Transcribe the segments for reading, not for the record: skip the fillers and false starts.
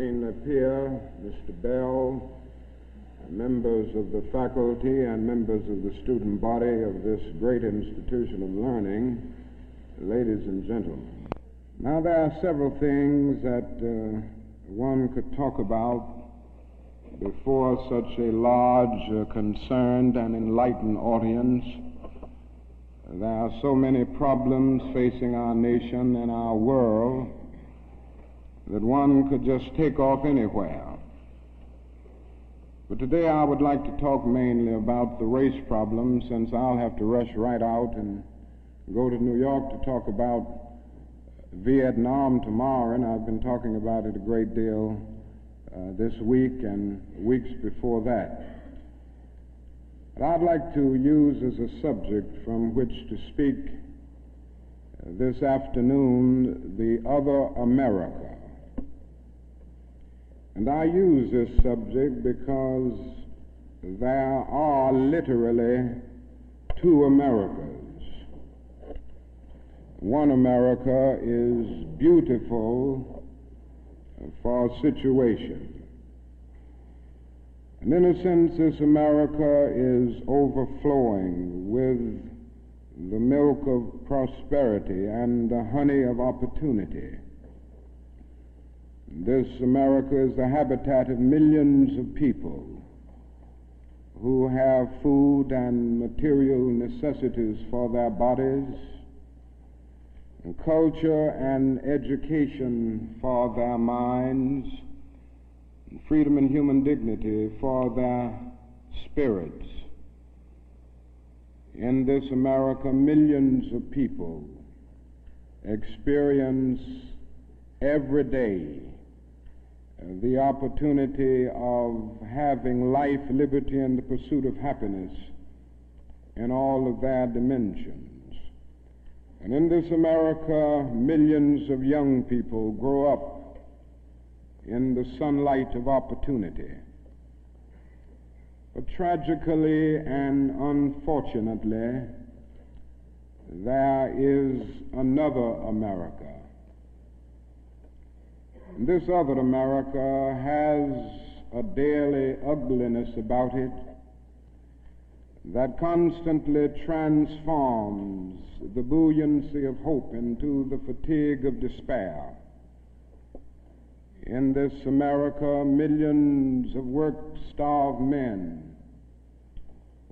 Dean Peer, Mr. Bell, members of the faculty and members of the student body of this great institution of learning, ladies and gentlemen. Now, there are several things that one could talk about before such a large, concerned, and enlightened audience. There are so many problems facing our nation and our world that one could just take off anywhere. But today I would like to talk mainly about the race problem, since I'll have to rush right out and go to New York to talk about Vietnam tomorrow, and I've been talking about it a great deal this week and weeks before that. But I'd like to use as a subject from which to speak this afternoon the other America. And I use this subject because there are literally two Americas. One America is beautiful for a situation. And in a sense, this America is overflowing with the milk of prosperity and the honey of opportunity. This America is the habitat of millions of people who have food and material necessities for their bodies, and culture and education for their minds, and freedom and human dignity for their spirits. In this America, millions of people experience every day the opportunity of having life, liberty, and the pursuit of happiness in all of their dimensions. And in this America, millions of young people grow up in the sunlight of opportunity. But tragically and unfortunately, there is another America. And this other America has a daily ugliness about it that constantly transforms the buoyancy of hope into the fatigue of despair. In this America, millions of work-starved men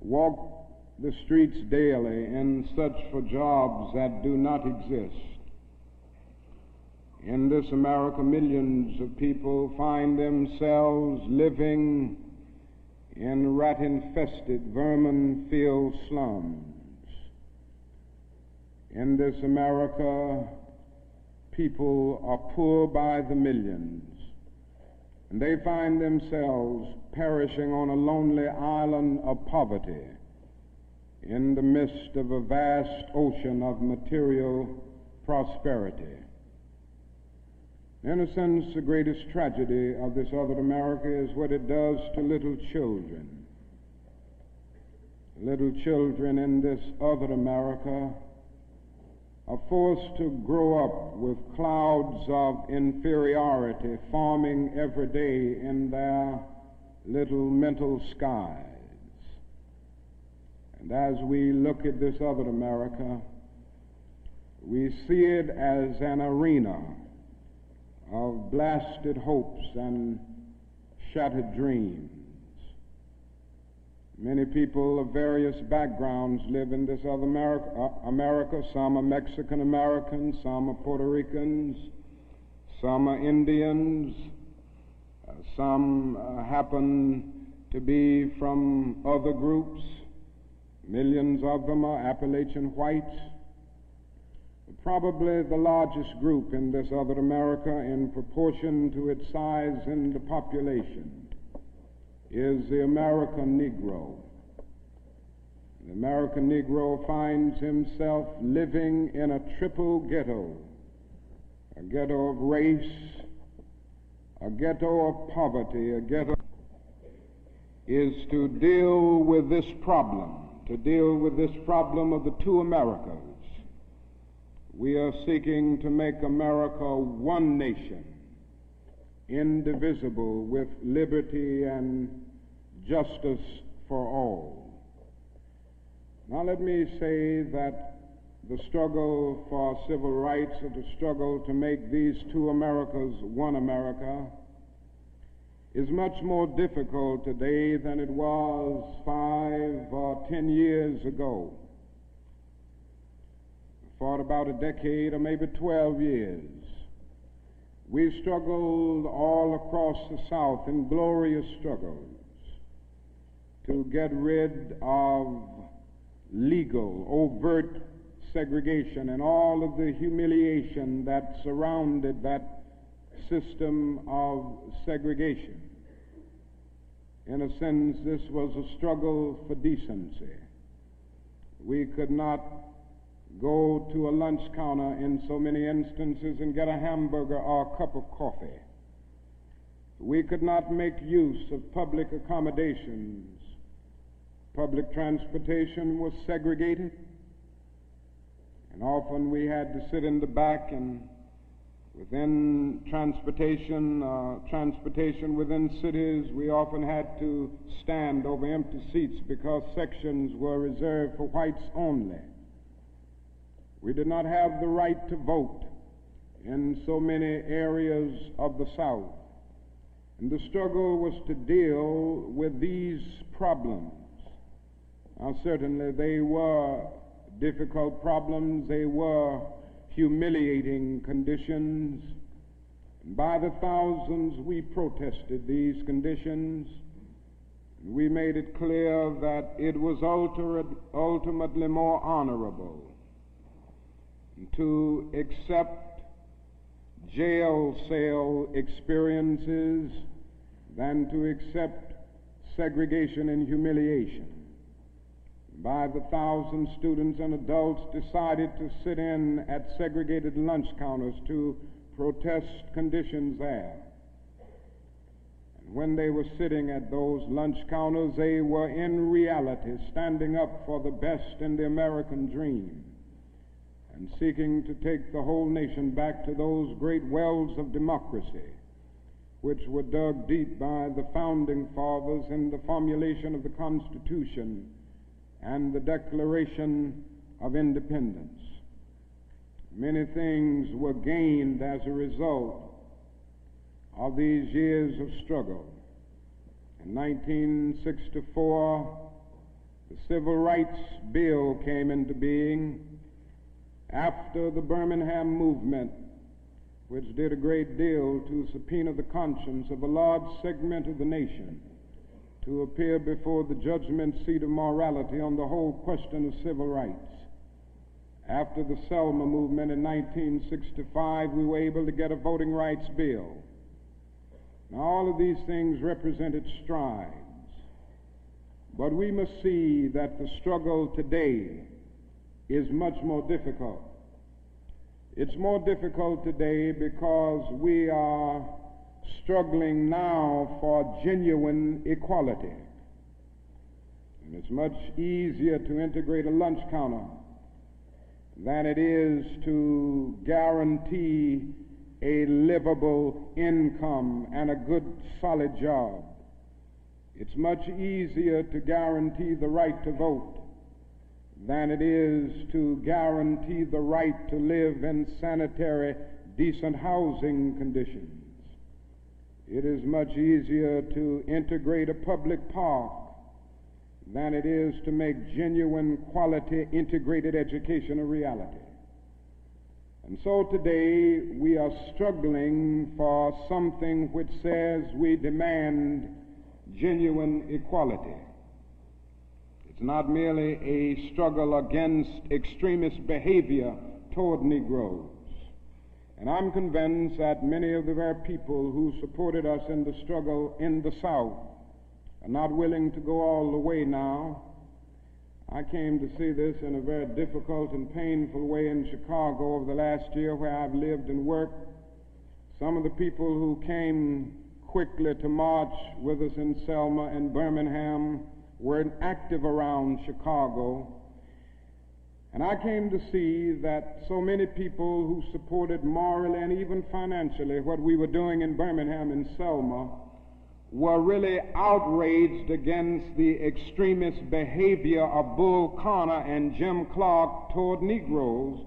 walk the streets daily in search for jobs that do not exist. In this America, millions of people find themselves living in rat-infested, vermin-filled slums. In this America, people are poor by the millions, and they find themselves perishing on a lonely island of poverty in the midst of a vast ocean of material prosperity. In a sense, the greatest tragedy of this other America is what it does to little children. Little children in this other America are forced to grow up with clouds of inferiority forming every day in their little mental skies. And as we look at this other America, we see it as an arena of blasted hopes and shattered dreams. Many people of various backgrounds live in this other America. Some are Mexican Americans, some are Puerto Ricans, some are Indians, some happen to be from other groups. Millions of them are Appalachian whites. Probably the largest group in this other America, in proportion to its size in the population, is the American Negro. The American Negro finds himself living in a triple ghetto, a ghetto of race, a ghetto of poverty, a ghetto is to deal with this problem of the two Americas. We are seeking to make America one nation, indivisible, with liberty and justice for all. Now let me say that the struggle for civil rights, or the struggle to make these two Americas one America, is much more difficult today than it was 5 or 10 years ago. For about a decade or maybe 12 years, we struggled all across the South in glorious struggles to get rid of legal, overt segregation and all of the humiliation that surrounded that system of segregation. In a sense, this was a struggle for decency. We could not go to a lunch counter in so many instances and get a hamburger or a cup of coffee. We could not make use of public accommodations. Public transportation was segregated, and often we had to sit in the back, and within transportation within cities, we often had to stand over empty seats because sections were reserved for whites only. We did not have the right to vote in so many areas of the South. And the struggle was to deal with these problems. Now, certainly they were difficult problems. They were humiliating conditions. And by the thousands, we protested these conditions. We made it clear that it was ultimately more honorable to accept jail cell experiences than to accept segregation and humiliation. By the thousands, students and adults decided to sit in at segregated lunch counters to protest conditions there. And when they were sitting at those lunch counters, they were in reality standing up for the best in the American dream and seeking to take the whole nation back to those great wells of democracy which were dug deep by the founding fathers in the formulation of the Constitution and the Declaration of Independence. Many things were gained as a result of these years of struggle. In 1964, the Civil Rights Bill came into being after the Birmingham movement, which did a great deal to subpoena the conscience of a large segment of the nation to appear before the judgment seat of morality on the whole question of civil rights. After the Selma movement in 1965, we were able to get a voting rights bill. Now, all of these things represented strides, but we must see that the struggle today is much more difficult. It's more difficult today because we are struggling now for genuine equality. And it's much easier to integrate a lunch counter than it is to guarantee a livable income and a good, solid job. It's much easier to guarantee the right to vote than it is to guarantee the right to live in sanitary, decent housing conditions. It is much easier to integrate a public park than it is to make genuine, quality, integrated education a reality. And so today we are struggling for something which says we demand genuine equality. It's not merely a struggle against extremist behavior toward Negroes. And I'm convinced that many of the very people who supported us in the struggle in the South are not willing to go all the way now. I came to see this in a very difficult and painful way in Chicago over the last year, where I've lived and worked. Some of the people who came quickly to march with us in Selma and Birmingham were active around Chicago, And I came to see that so many people who supported morally and even financially what we were doing in Birmingham and Selma were really outraged against the extremist behavior of Bull Connor and Jim Clark toward Negroes,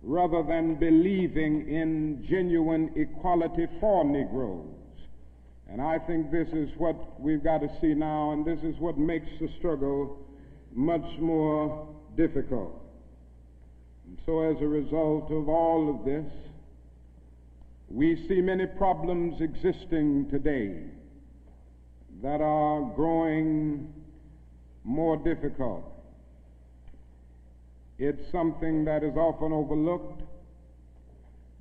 rather than believing in genuine equality for Negroes. And I think this is what we've got to see now, and this is what makes the struggle much more difficult. And so as a result of all of this, we see many problems existing today that are growing more difficult. It's something that is often overlooked,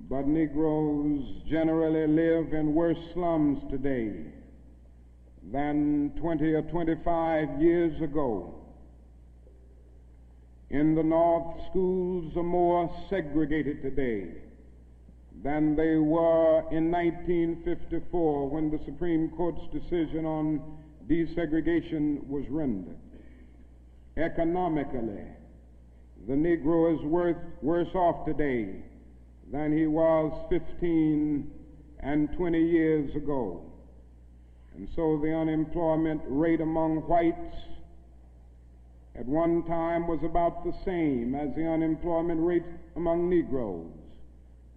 but Negroes generally live in worse slums today than 20 or 25 years ago. In the North, schools are more segregated today than they were in 1954 when the Supreme Court's decision on desegregation was rendered. Economically, the Negro is worse off today than he was 15 and 20 years ago. And so the unemployment rate among whites at one time was about the same as the unemployment rate among Negroes.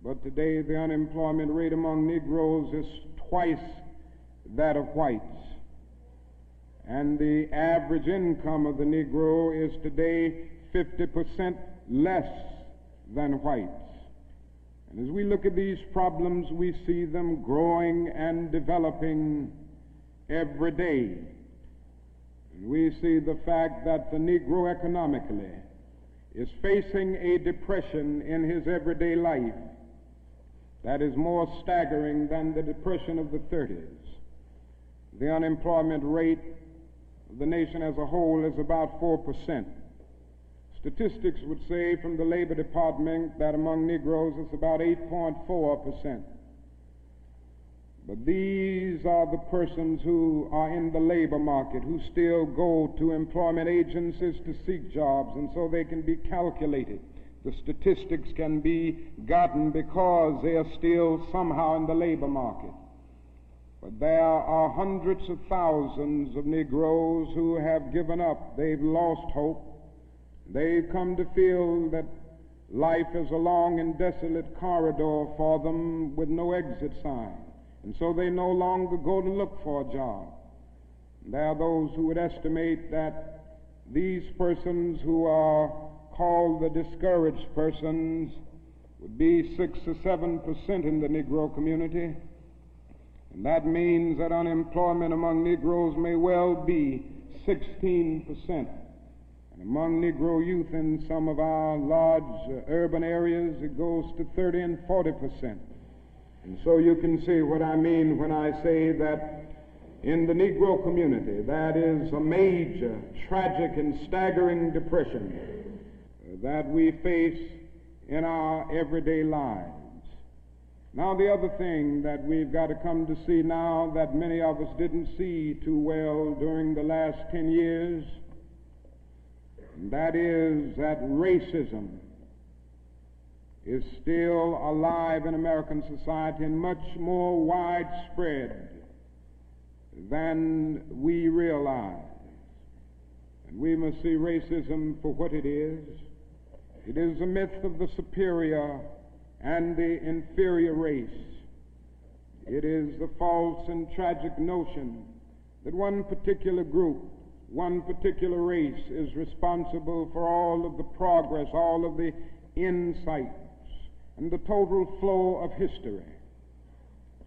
But today the unemployment rate among Negroes is twice that of whites. And the average income of the Negro is today 50% less than whites. And as we look at these problems, we see them growing and developing every day. And we see the fact that the Negro economically is facing a depression in his everyday life that is more staggering than the depression of the 30s. The unemployment rate of the nation as a whole is about 4%. Statistics would say from the Labor Department that among Negroes it's about 8.4%. But these are the persons who are in the labor market, who still go to employment agencies to seek jobs, and so they can be calculated. The statistics can be gotten because they are still somehow in the labor market. But there are hundreds of thousands of Negroes who have given up. They've lost hope. They've come to feel that life is a long and desolate corridor for them with no exit sign. And so they no longer go to look for a job. There are those who would estimate that these persons who are called the discouraged persons would be 6 or 7% in the Negro community. And that means that unemployment among Negroes may well be 16%. And among Negro youth in some of our large urban areas, it goes to 30 and 40%. And so you can see what I mean when I say that in the Negro community, that is a major, tragic, and staggering depression that we face in our everyday lives. Now, the other thing that we've got to come to see now that many of us didn't see too well during the last 10 years, and that is that racism is still alive in American society and much more widespread than we realize. And we must see racism for what it is. It is a myth of the superior and the inferior race. It is the false and tragic notion that one particular group, one particular race is responsible for all of the progress, all of the insights, and the total flow of history.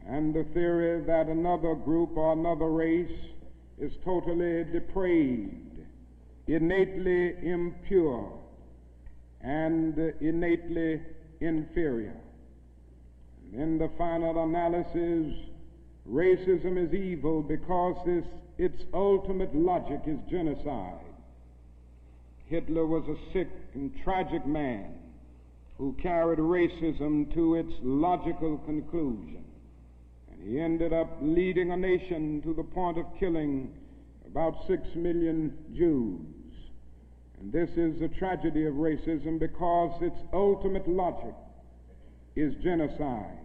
And the theory that another group or another race is totally depraved, innately impure, and innately inferior. And in the final analysis, racism is evil because its ultimate logic is genocide. Hitler was a sick and tragic man who carried racism to its logical conclusion. And he ended up leading a nation to the point of killing about 6 million Jews. And this is the tragedy of racism, because its ultimate logic is genocide.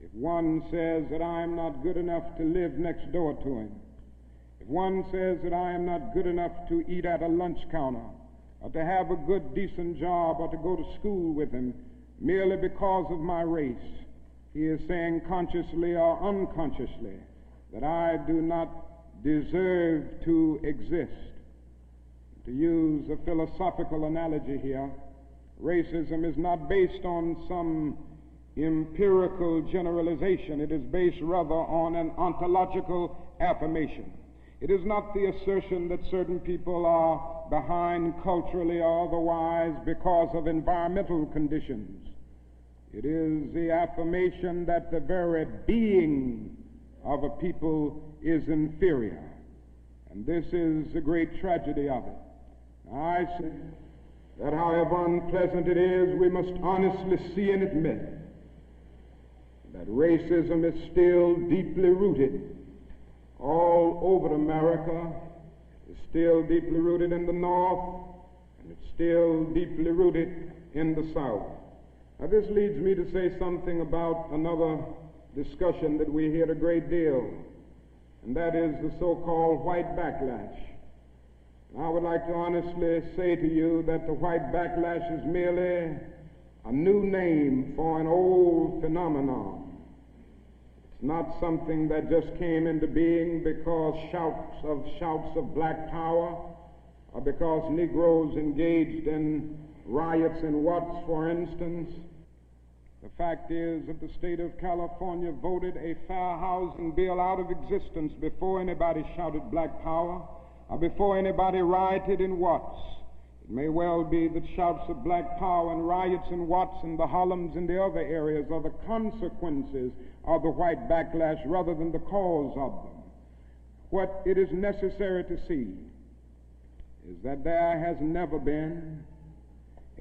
If one says that I am not good enough to live next door to him, if one says that I am not good enough to eat at a lunch counter, or to have a good, decent job, or to go to school with him, merely because of my race, he is saying consciously or unconsciously that I do not deserve to exist. To use a philosophical analogy here, racism is not based on some empirical generalization. It is based rather on an ontological affirmation. It is not the assertion that certain people are behind culturally or otherwise because of environmental conditions. It is the affirmation that the very being of a people is inferior. And this is the great tragedy of it. I say that however unpleasant it is, we must honestly see and admit that racism is still deeply rooted all over America. It's still deeply rooted in the North, and it's still deeply rooted in the South. Now this leads me to say something about another discussion that we hear a great deal, and that is the so-called white backlash. I would like to honestly say to you that the white backlash is merely a new name for an old phenomenon. It's not something that just came into being because shouts of black power, or because Negroes engaged in riots in Watts, for instance. The fact is that the state of California voted a fair housing bill out of existence before anybody shouted black power, or before anybody rioted in Watts. It may well be that shouts of black power and riots in Watts and the Harlems and the other areas are the consequences of the white backlash rather than the cause of them. What it is necessary to see is that there has never been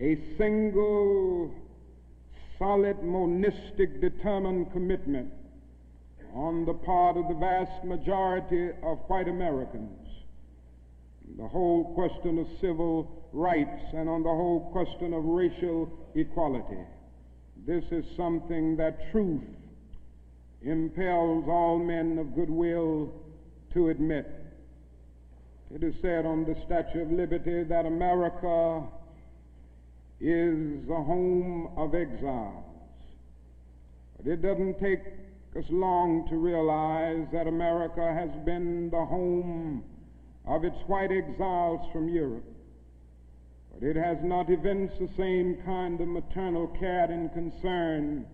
a single solid, monistic, determined commitment on the part of the vast majority of white Americans, the whole question of civil rights and on the whole question of racial equality. This is something that truth impels all men of goodwill to admit. It is said on the Statue of Liberty that America is the home of exiles. But it doesn't take us long to realize that America has been the home of its white exiles from Europe. But it has not evinced the same kind of maternal care and concern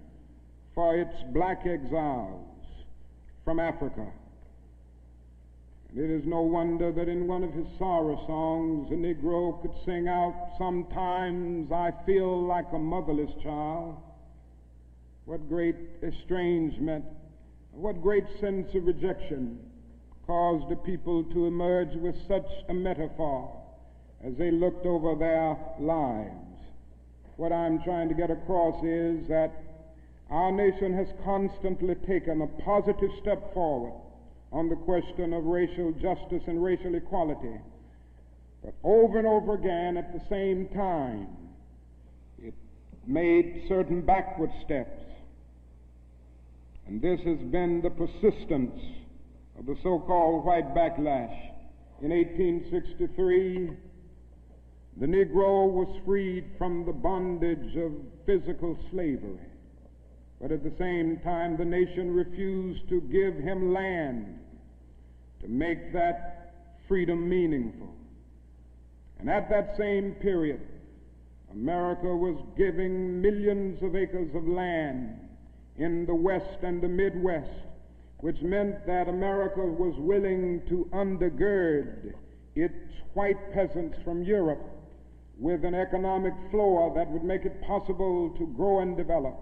for its black exiles from Africa. And it is no wonder that in one of his sorrow songs, a Negro could sing out, "Sometimes I feel like a motherless child." What great estrangement, what great sense of rejection caused the people to emerge with such a metaphor as they looked over their lives. What I'm trying to get across is that our nation has constantly taken a positive step forward on the question of racial justice and racial equality. But over and over again, at the same time, it made certain backward steps. And this has been the persistence of the so-called white backlash. In 1863, the Negro was freed from the bondage of physical slavery. But at the same time, the nation refused to give him land to make that freedom meaningful. And at that same period, America was giving millions of acres of land in the West and the Midwest, which meant that America was willing to undergird its white peasants from Europe with an economic floor that would make it possible to grow and develop.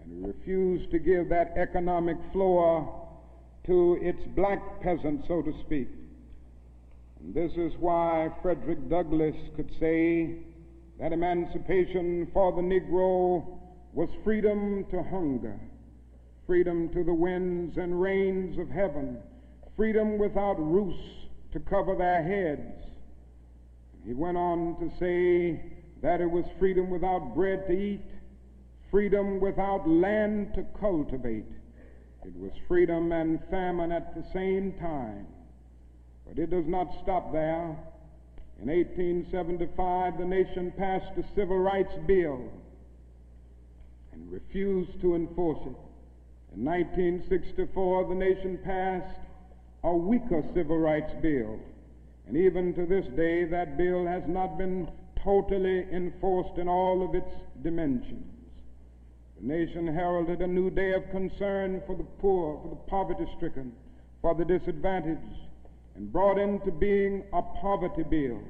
And refused to give that economic floor to its black peasants, so to speak. And this is why Frederick Douglass could say that emancipation for the Negro was freedom to hunger, freedom to the winds and rains of heaven, freedom without roofs to cover their heads. He went on to say that it was freedom without bread to eat, freedom without land to cultivate. It was freedom and famine at the same time. But it does not stop there. In 1875, the nation passed the Civil Rights Bill and refused to enforce it. In 1964, the nation passed a weaker Civil Rights Bill. And even to this day, that bill has not been totally enforced in all of its dimensions. The nation heralded a new day of concern for the poor, for the poverty-stricken, for the disadvantaged, and brought into being a poverty bill.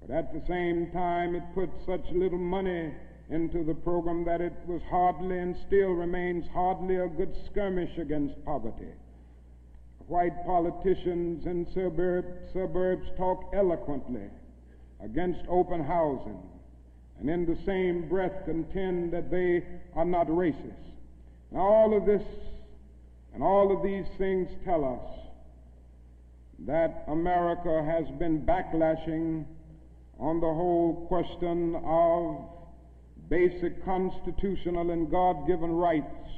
But at the same time, it put such little money into the program that it was hardly and still remains hardly a good skirmish against poverty. White politicians in suburbs talk eloquently against open housing, and in the same breath contend that they are not racist. Now, all of this and all of these things tell us that America has been backlashing on the whole question of basic constitutional and God-given rights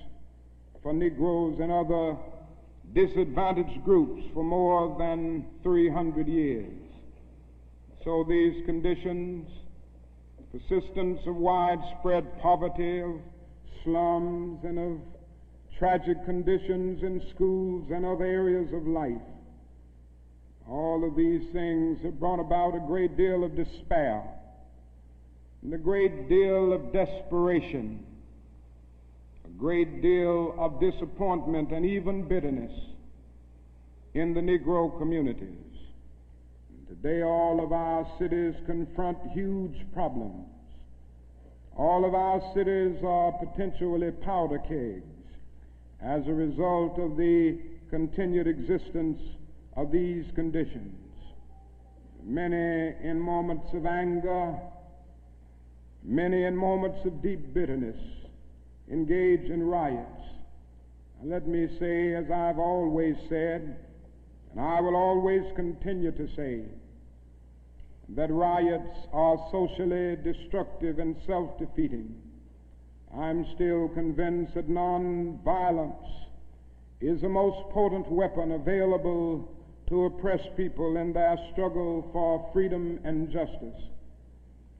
for Negroes and other disadvantaged groups for more than 300 years. So these conditions, persistence of widespread poverty, of slums, and of tragic conditions in schools and other areas of life, all of these things have brought about a great deal of despair and a great deal of desperation, a great deal of disappointment and even bitterness in the Negro communities. And today all of our cities confront huge problems. All of our cities are potentially powder kegs as a result of the continued existence of these conditions. Many in moments of anger, many in moments of deep bitterness, engage in riots. And let me say, as I've always said, and I will always continue to say, that riots are socially destructive and self-defeating. I'm still convinced that nonviolence is the most potent weapon available to oppress people in their struggle for freedom and justice.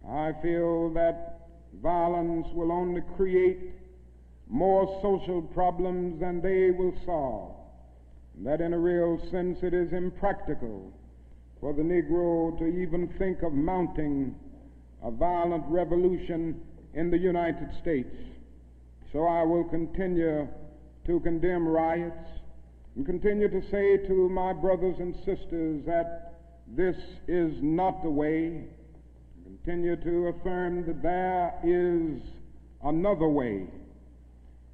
I feel that violence will only create more social problems than they will solve, and that in a real sense it is impractical for the Negro to even think of mounting a violent revolution in the United States. So I will continue to condemn riots and continue to say to my brothers and sisters that this is not the way. Continue to affirm that there is another way.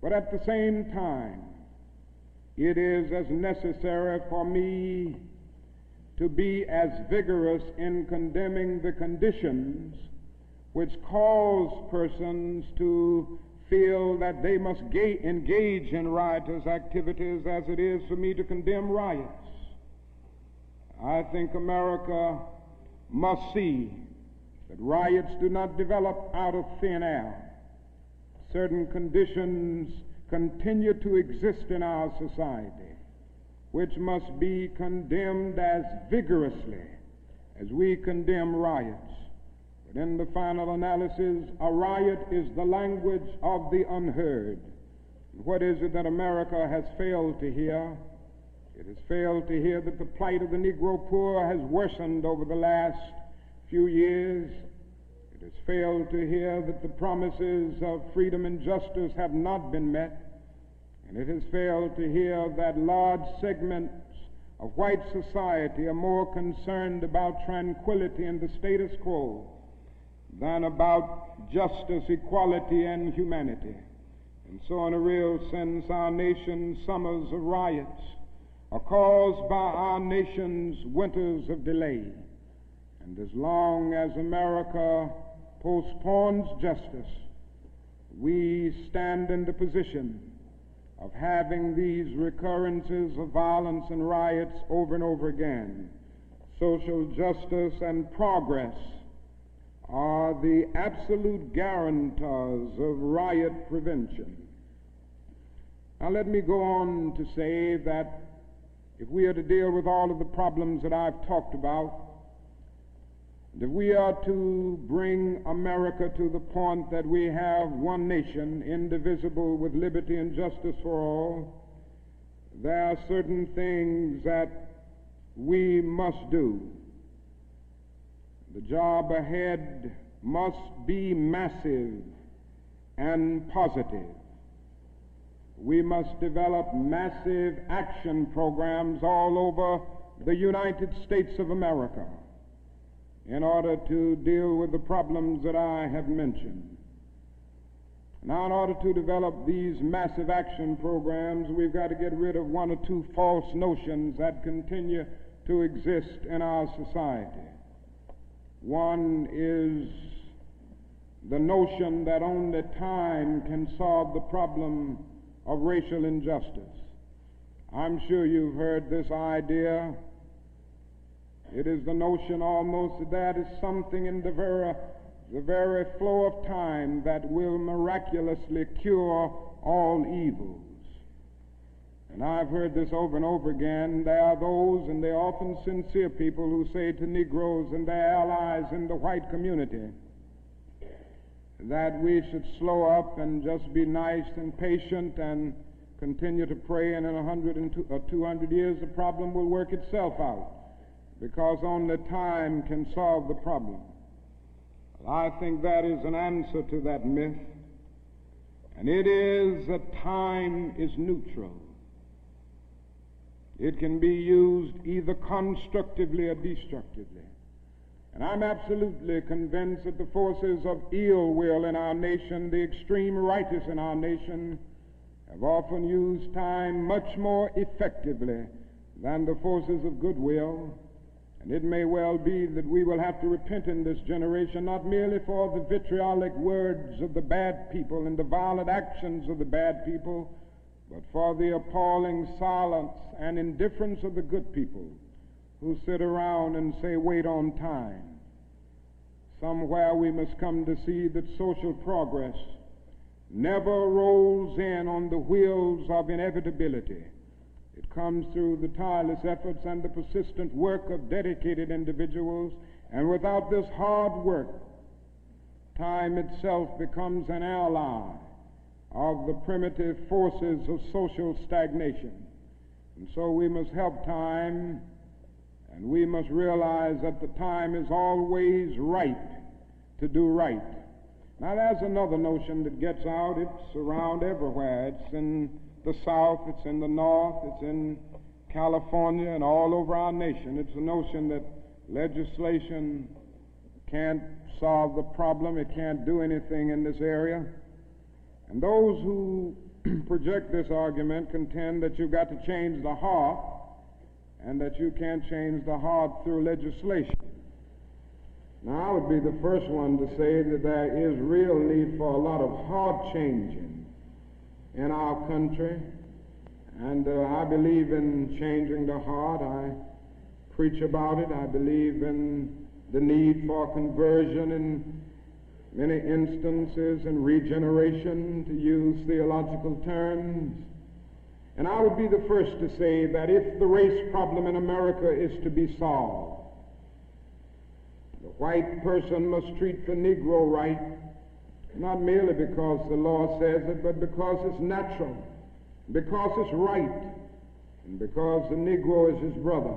But at the same time, it is as necessary for me to be as vigorous in condemning the conditions which cause persons to feel that they must engage in riotous activities as it is for me to condemn riots. I think America must see that riots do not develop out of thin air. Certain conditions continue to exist in our society, which must be condemned as vigorously as we condemn riots. But in the final analysis, a riot is the language of the unheard. And what is it that America has failed to hear? It has failed to hear that the plight of the Negro poor has worsened over the last few years. It has failed to hear that the promises of freedom and justice have not been met. And it has failed to hear that large segments of white society are more concerned about tranquility and the status quo than about justice, equality, and humanity. And so in a real sense, our nation's summers of riots are caused by our nation's winters of delay. And as long as America postpones justice, we stand in the position of having these recurrences of violence and riots over and over again. social justice, and progress are the absolute guarantors of riot prevention. Now let me go on to say that if we are to deal with all of the problems that I've talked about, if we are to bring America to the point that we have one nation, indivisible, with liberty and justice for all, there are certain things that we must do. The job ahead must be massive and positive. We must develop massive action programs all over the United States of America in order to deal with the problems that I have mentioned. Now, in order to develop these massive action programs, we've got to get rid of one or two false notions that continue to exist in our society. One is the notion that only time can solve the problem of racial injustice. I'm sure you've heard this idea. It is the notion almost that is something in the very flow of time that will miraculously cure all evils. And I've heard this over and over again. There are those, and they're often sincere people, who say to Negroes and their allies in the white community that we should slow up and just be nice and patient and continue to pray, and in 100 or 200 years the problem will work itself out, because only time can solve the problem. I think that is an answer to that myth, and it is that time is neutral. It can be used either constructively or destructively. And I'm absolutely convinced that the forces of ill will in our nation, the extreme righteous in our nation, have often used time much more effectively than the forces of goodwill. And it may well be that we will have to repent in this generation, not merely for the vitriolic words of the bad people and the violent actions of the bad people, but for the appalling silence and indifference of the good people who sit around and say, wait on time. Somewhere we must come to see that social progress never rolls in on the wheels of inevitability. It comes through the tireless efforts and the persistent work of dedicated individuals, and without this hard work, time itself becomes an ally of the primitive forces of social stagnation. And so we must help time, and we must realize that the time is always right to do right. Now there's another notion that gets out. It's around everywhere. It's in the South, it's in the North, it's in California, and all over our nation. It's the notion that legislation can't solve the problem. It can't do anything in this area. And those who project this argument contend that you've got to change the heart, and that you can't change the heart through legislation. Now, I would be the first one to say that there is real need for a lot of heart changing in our country, and I believe in changing the heart. I preach about it. I believe in the need for conversion in many instances, and regeneration, to use theological terms. And I would be the first to say that if the race problem in America is to be solved, the white person must treat the Negro right, not merely because the law says it, but because it's natural, because it's right, and because the Negro is his brother.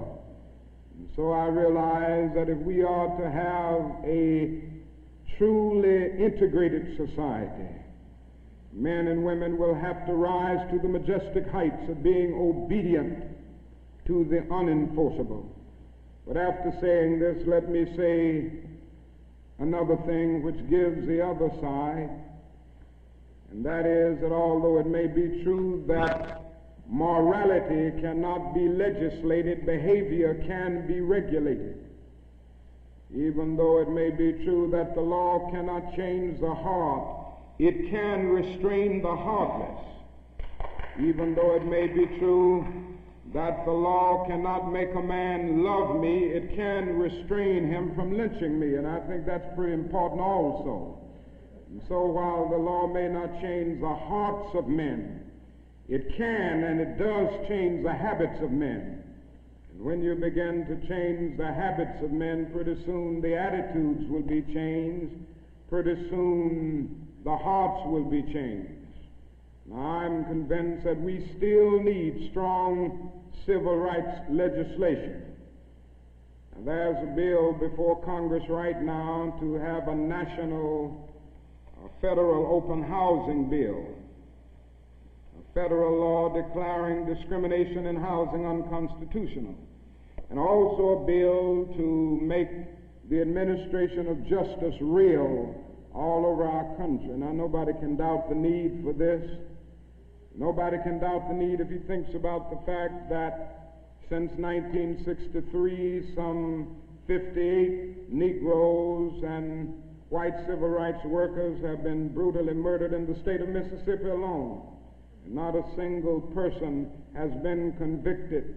And so I realize that if we are to have a truly integrated society, men and women will have to rise to the majestic heights of being obedient to the unenforceable. But after saying this, let me say another thing which gives the other side, and that is that although it may be true that morality cannot be legislated, behavior can be regulated. Even though it may be true that the law cannot change the heart, it can restrain the heartless. Even though it may be true that the law cannot make a man love me, it can restrain him from lynching me, and I think that's pretty important also. And so while the law may not change the hearts of men, it can and it does change the habits of men. And when you begin to change the habits of men, pretty soon the attitudes will be changed, pretty soon the hearts will be changed. Now, I'm convinced that we still need strong civil rights legislation. And there's a bill before Congress right now to have a national federal open housing bill, a federal law declaring discrimination in housing unconstitutional, and also a bill to make the administration of justice real all over our country. Now, nobody can doubt the need for this. Nobody can doubt the need if he thinks about the fact that since 1963, some 58 Negroes and white civil rights workers have been brutally murdered in the state of Mississippi alone. And not a single person has been convicted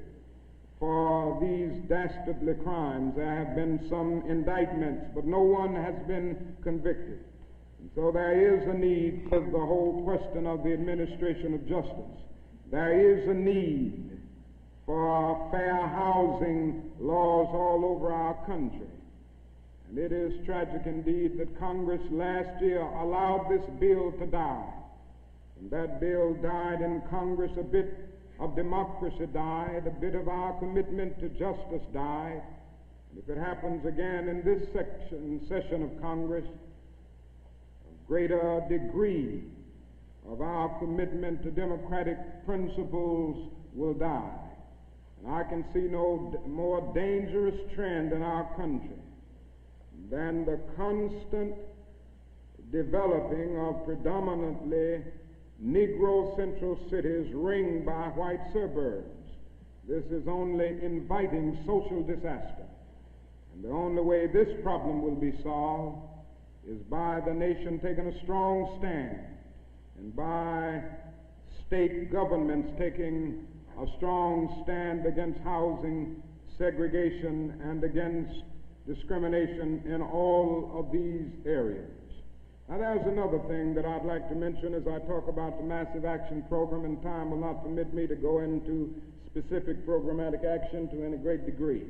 for these dastardly crimes. There have been some indictments, but no one has been convicted. And so there is a need for the whole question of the administration of justice. There is a need for fair housing laws all over our country. And it is tragic indeed that Congress last year allowed this bill to die. And that bill died in Congress. A bit of democracy died, a bit of our commitment to justice died. And if it happens again in this session of Congress, a greater degree of our commitment to democratic principles will die. And I can see no more dangerous trend in our country than the constant developing of predominantly Negro central cities ringed by white suburbs. This is only inviting social disaster. And the only way this problem will be solved is by the nation taking a strong stand and by state governments taking a strong stand against housing segregation and against discrimination in all of these areas. Now, there's another thing that I'd like to mention as I talk about the Massive Action Program, and time will not permit me to go into specific programmatic action to any great degree.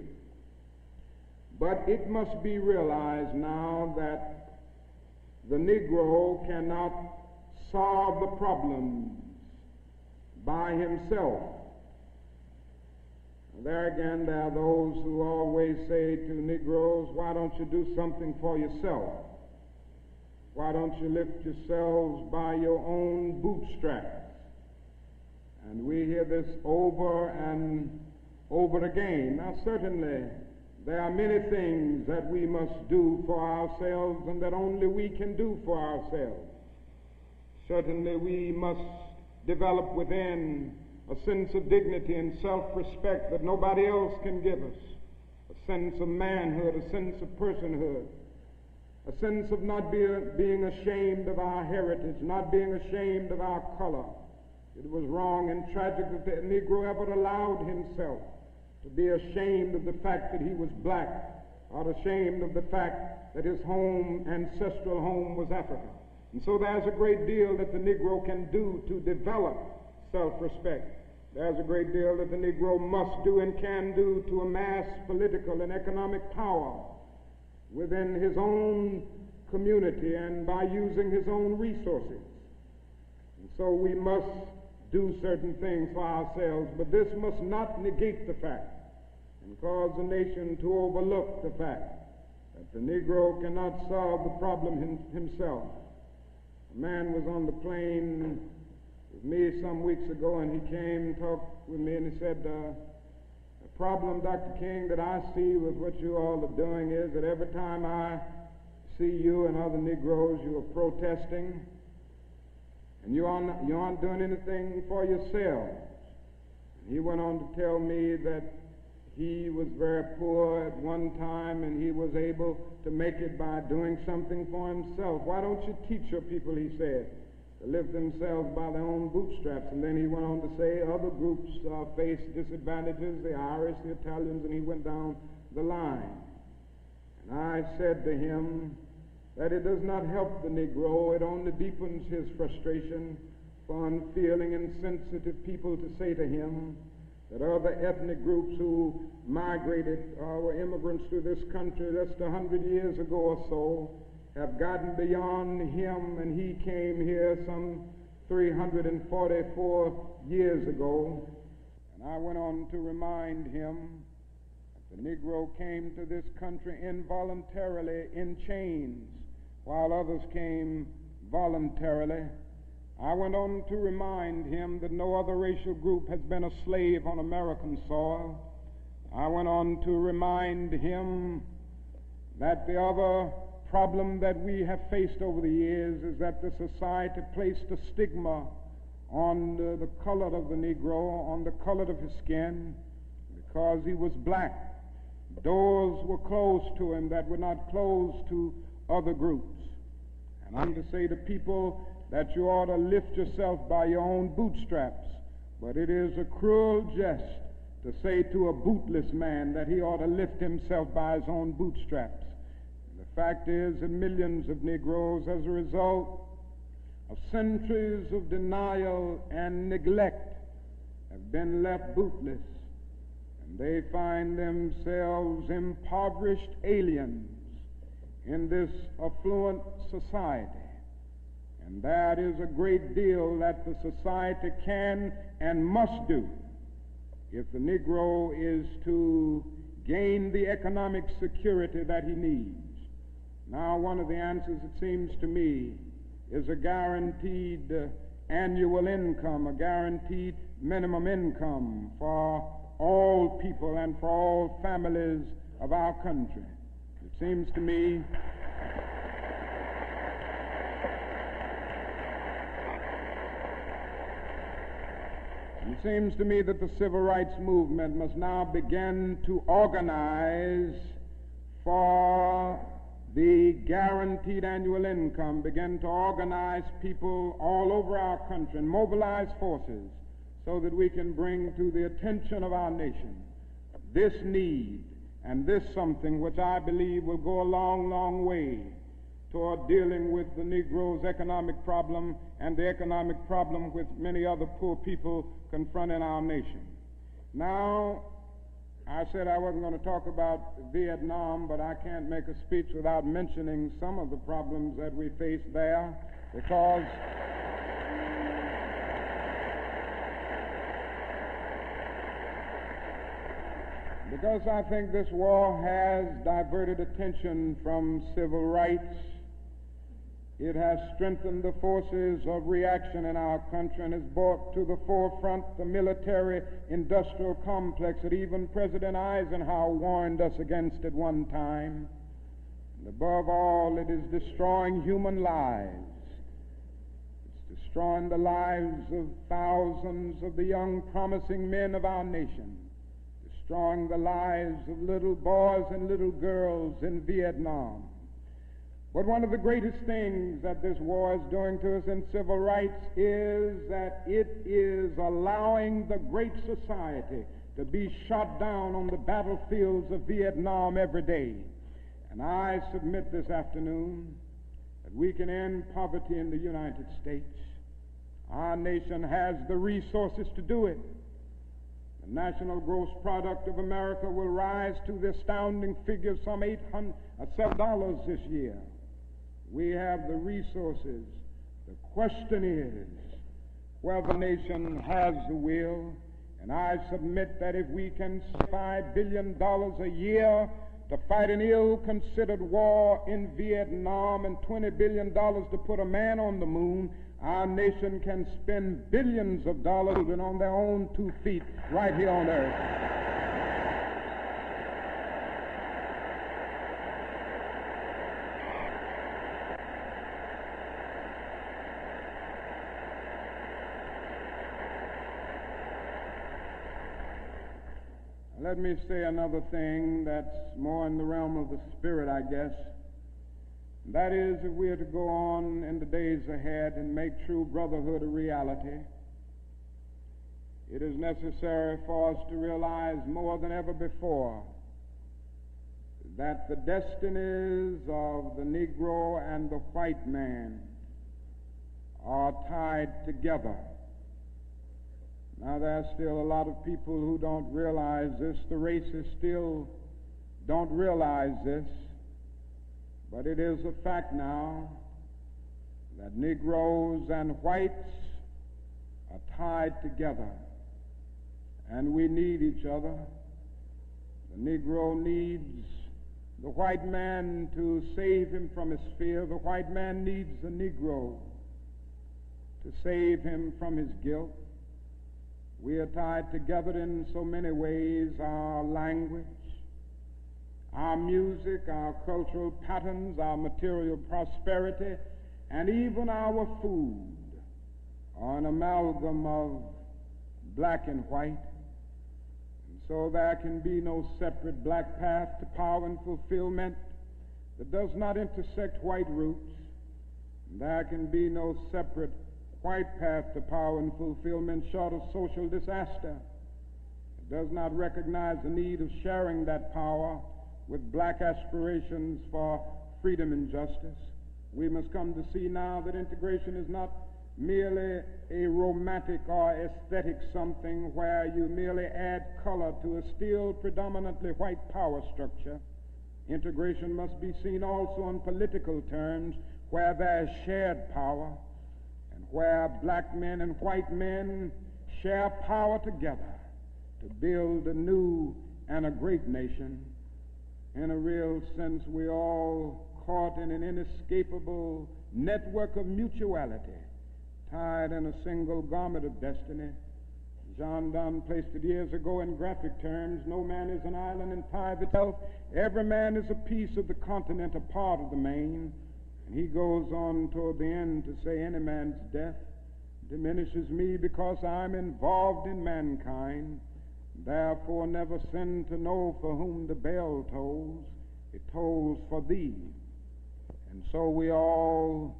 But it must be realized now that the Negro cannot solve the problems by himself. There again, there are those who always say to Negroes, why don't you do something for yourself? Why don't you lift yourselves by your own bootstraps? And we hear this over and over again. Now, certainly, there are many things that we must do for ourselves and that only we can do for ourselves. Certainly, we must develop within a sense of dignity and self-respect that nobody else can give us, a sense of manhood, a sense of personhood, a sense of not being ashamed of our heritage, not being ashamed of our color. It was wrong and tragic that the Negro ever allowed himself to be ashamed of the fact that he was black, or ashamed of the fact that his ancestral home was Africa. And so there's a great deal that the Negro can do to develop self-respect. There's a great deal that the Negro must do and can do to amass political and economic power within his own community and by using his own resources. And so we must do certain things for ourselves, but this must not negate the fact and cause the nation to overlook the fact that the Negro cannot solve the problem himself. A man was on the plane with me some weeks ago, and he came and talked with me, and he said, the problem, Dr. King, that I see with what you all are doing is that every time I see you and other Negroes, you are protesting, and you aren't doing anything for yourselves. And he went on to tell me that he was very poor at one time, and he was able to make it by doing something for himself. Why don't you teach your people, he said, to lift themselves by their own bootstraps. And then he went on to say other groups face disadvantages, the Irish, the Italians, and he went down the line. And I said to him that it does not help the Negro, it only deepens his frustration for unfeeling and sensitive people to say to him that other ethnic groups who migrated or were immigrants to this country just 100 years ago or so have gotten beyond him, and he came here some 344 years ago. And I went on to remind him that the Negro came to this country involuntarily in chains, while others came voluntarily. I went on to remind him that no other racial group has been a slave on American soil. I went on to remind him that the other problem that we have faced over the years is that the society placed a stigma on the color of the Negro, on the color of his skin, because he was black. Doors were closed to him that were not closed to other groups. And I'm to say to people that you ought to lift yourself by your own bootstraps, but it is a cruel jest to say to a bootless man that he ought to lift himself by his own bootstraps. The fact is that millions of Negroes, as a result of centuries of denial and neglect, have been left bootless, and they find themselves impoverished aliens in this affluent society. And that is a great deal that the society can and must do if the Negro is to gain the economic security that he needs. Now, one of the answers, it seems to me, is a guaranteed annual income, a guaranteed minimum income for all people and for all families of our country. It seems to me that the civil rights movement must now begin to organize for the guaranteed annual income, begin to organize people all over our country and mobilize forces so that we can bring to the attention of our nation this need and this something which I believe will go a long, long way toward dealing with the Negro's economic problem and the economic problem which many other poor people confront in our nation. Now, I said I wasn't going to talk about Vietnam, but I can't make a speech without mentioning some of the problems that we face there, because I think this war has diverted attention from civil rights. It has strengthened the forces of reaction in our country and has brought to the forefront the military-industrial complex that even President Eisenhower warned us against at one time. And above all, it is destroying human lives. It's destroying the lives of thousands of the young, promising men of our nation, destroying the lives of little boys and little girls in Vietnam. But one of the greatest things that this war is doing to us in civil rights is that it is allowing the great society to be shot down on the battlefields of Vietnam every day. And I submit this afternoon that we can end poverty in the United States. Our nation has the resources to do it. The national gross product of America will rise to the astounding figure of some $7 this year. We have the resources. The question is whether the nation has the will. And I submit that if we can spend $5 billion a year to fight an ill-considered war in Vietnam and $20 billion to put a man on the moon, our nation can spend billions of dollars on their own 2 feet right here on earth. Let me say another thing that's more in the realm of the spirit, I guess. That is, if we are to go on in the days ahead and make true brotherhood a reality, it is necessary for us to realize more than ever before that the destinies of the Negro and the white man are tied together. Now, there's still a lot of people who don't realize this. The racists still don't realize this. But it is a fact now that Negroes and whites are tied together, and we need each other. The Negro needs the white man to save him from his fear. The white man needs the Negro to save him from his guilt. We are tied together in so many ways: our language, our music, our cultural patterns, our material prosperity, and even our food are an amalgam of black and white. And so there can be no separate black path to power and fulfillment that does not intersect white roots. And there can be no separate white path to power and fulfillment short of social disaster. It does not recognize the need of sharing that power with black aspirations for freedom and justice. We must come to see now that integration is not merely a romantic or aesthetic something where you merely add color to a still predominantly white power structure. Integration must be seen also in political terms, where there is shared power and where black men and white men share power together to build a new and a great nation. In a real sense, we're all caught in an inescapable network of mutuality, tied in a single garment of destiny. John Donne placed it years ago in graphic terms: no man is an island entire itself. Every man is a piece of the continent, a part of the main. And he goes on toward the end to say, any man's death diminishes me because I'm involved in mankind. Therefore never sin to know for whom the bell tolls. It tolls for thee. And so we all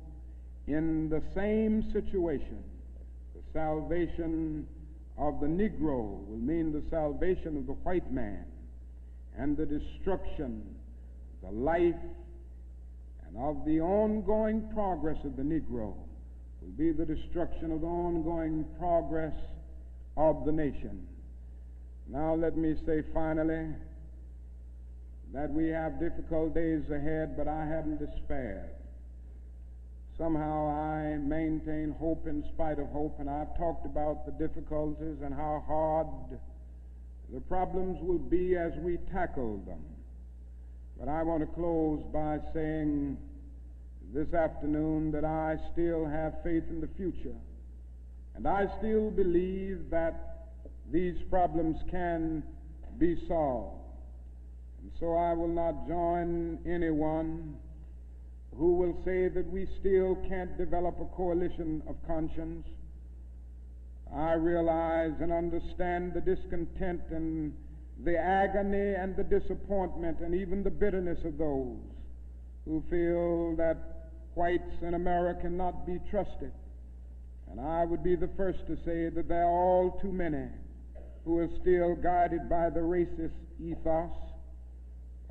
in the same situation. The salvation of the Negro will mean the salvation of the white man, and the destruction, the life, and of the ongoing progress of the Negro will be the destruction of the ongoing progress of the nation. Now let me say finally that we have difficult days ahead, but I haven't despaired. Somehow I maintain hope in spite of hope, and I've talked about the difficulties and how hard the problems will be as we tackle them. But I want to close by saying this afternoon that I still have faith in the future, and I still believe that these problems can be solved. And so I will not join anyone who will say that we still can't develop a coalition of conscience. I realize and understand the discontent and the agony and the disappointment and even the bitterness of those who feel that whites in America cannot be trusted. And I would be the first to say that there are all too many who are still guided by the racist ethos.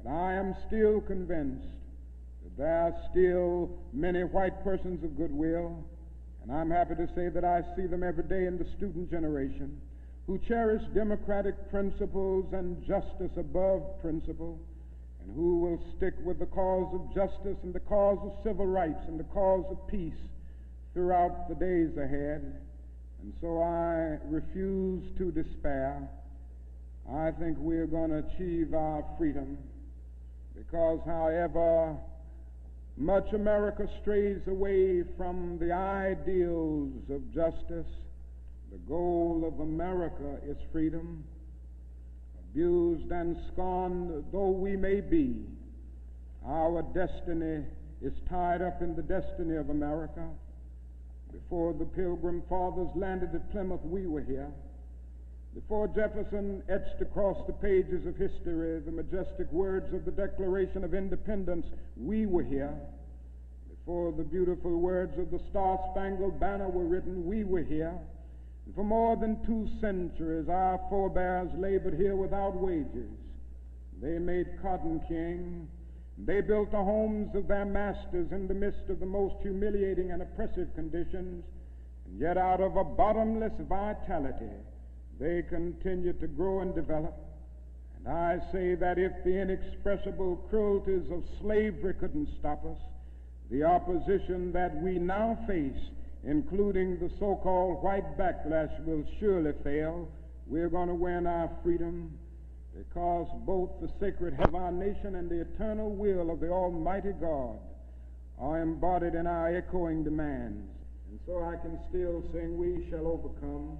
But I am still convinced that there are still many white persons of goodwill, and I'm happy to say that I see them every day in the student generation, who cherish democratic principles and justice above principle, and who will stick with the cause of justice and the cause of civil rights and the cause of peace throughout the days ahead. And so I refuse to despair. I think we're going to achieve our freedom, because however much America strays away from the ideals of justice, the goal of America is freedom. Abused and scorned though we may be, our destiny is tied up in the destiny of America. Before the Pilgrim Fathers landed at Plymouth, we were here. Before Jefferson etched across the pages of history the majestic words of the Declaration of Independence, we were here. before the beautiful words of the Star-Spangled Banner were written, we were here. And for more than 2 centuries, our forebears labored here without wages. They made cotton king. They built the homes of their masters in the midst of the most humiliating and oppressive conditions. And yet out of a bottomless vitality, they continued to grow and develop. And I say that if the inexpressible cruelties of slavery couldn't stop us, the opposition that we now face, including the so-called white backlash, will surely fail. We're going to win our freedom, because both the sacred head of our nation and the eternal will of the Almighty God are embodied in our echoing demands. And so I can still sing, we shall overcome.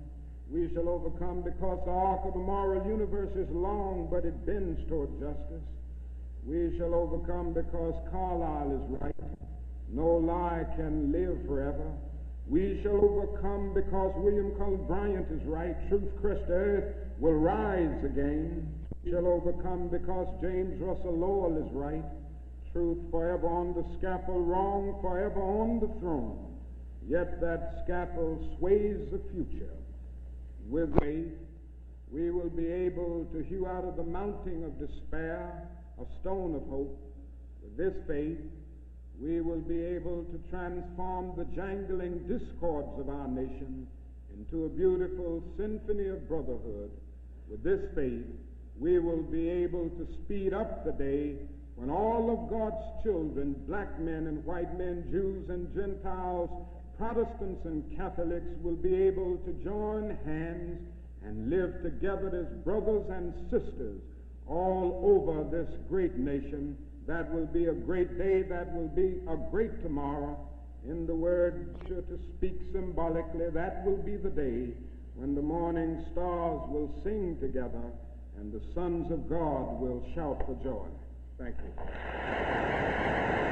We shall overcome because the arc of the moral universe is long, but it bends toward justice. We shall overcome because Carlyle is right. No lie can live forever. We shall overcome because William Cullen Bryant is right. Truth-crushed earth will rise again. We shall overcome because James Russell Lowell is right. Truth forever on the scaffold, wrong forever on the throne. Yet that scaffold sways the future. With faith, we will be able to hew out of the mounting of despair a stone of hope. With this faith, we will be able to transform the jangling discords of our nation into a beautiful symphony of brotherhood. With this faith, we will be able to speed up the day when all of God's children, black men and white men, Jews and Gentiles, Protestants and Catholics, will be able to join hands and live together as brothers and sisters all over this great nation. That will be a great day. That will be a great tomorrow. In the word, to speak symbolically, that will be the day when the morning stars will sing together and the sons of God will shout for joy. Thank you.